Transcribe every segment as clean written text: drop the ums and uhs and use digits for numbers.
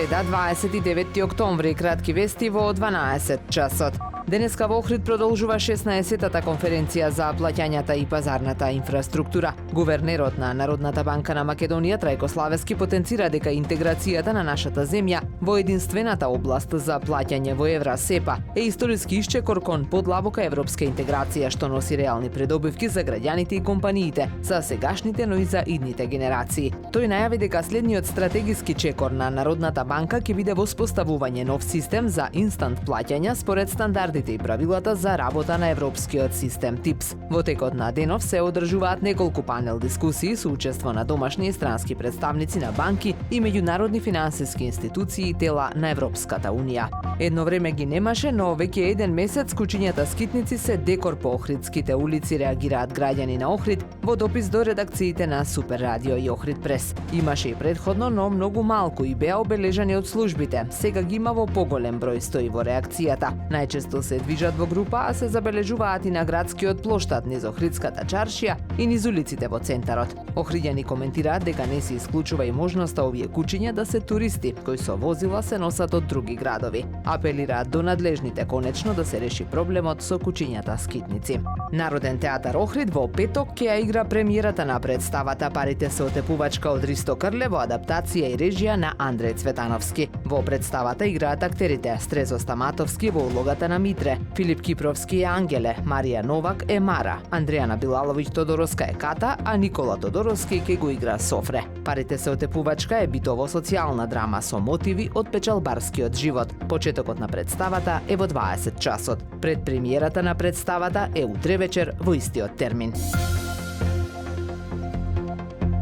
Среда, 29 октомври, кратки вести во 12 часот. Денеска во Охрид продолжува 16-та конференција за плаќањата и пазарната инфраструктура. Гувернерот на Народната банка на Македонија Трајко Славевски потенцира дека интеграцијата на нашата земја во единствената област за плаќање во евра СЕПА е историски исчекор кон подлабока европска интеграција што носи реални придобивки за граѓаните и компаниите, за сегашните, но и за идните генерации. Тој најави дека следниот стратегиски чекор на Народната банка ќе биде воспоставување нов систем за инстант плаќања според стандардите и правилата за работа на европскиот систем ТИПС. Во текот на денов се одржуваат неколку панел дискусии со учество на домашни и странски представници на банки и меѓународни финансиски институции и тела на Европската Унија. Едно време ги немаше, но веќе еден месец кучињата скитници се декор по охридските улици, реагираат граѓани на Охрид во допис до редакциите на Супер Радио и Охрид Прес. Имаше и предходно, но многу малку и беа обележани од службите. Сега ги има во поголем број, стои во реакцијата. Најчесто се движат во група, а се забележуваат и на градскиот плоштад низ Охридската чаршија и низ улиците во центарот. Охриѓани коментираат дека не се исклучува и можноста овие кучиња да се туристи кои со возила се носат од други градови. Апелираат до надлежните конечно да се реши проблемот со кучињата скитници. Народен театар Охрид во петок ќе ја игра премиерата на представата Парите се отепувачка од Ристо Крле во адаптација и режија на Андреј Цветановски. Во представата играат актерите Стрезо Стаматовски во улогата на Митре, Филип Кипровски е Ангеле, Марија Новак е Мара, Андријана Билаловиќ Тодороска е Ката, а Никола Тодоровски ќе го игра Софре. Парите се отепувачка е битово-социјална драма со мотиви од печалбарскиот живот. Почетокот на представата е во 20 часот. Предпремиерата на представата е утре вечер во истиот термин.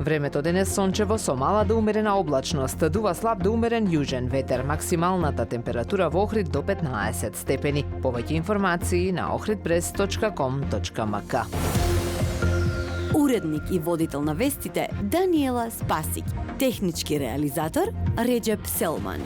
Времето денес сончево со мала до умерена облачност, дува слаб до умерен јужен ветер, максималната температура во Охрид до 15 степени. Повеќе информации на ohridpress.com.mk. Уредник и водител на вестите Даниела Спасик, технички реализатор Реджеп Селман.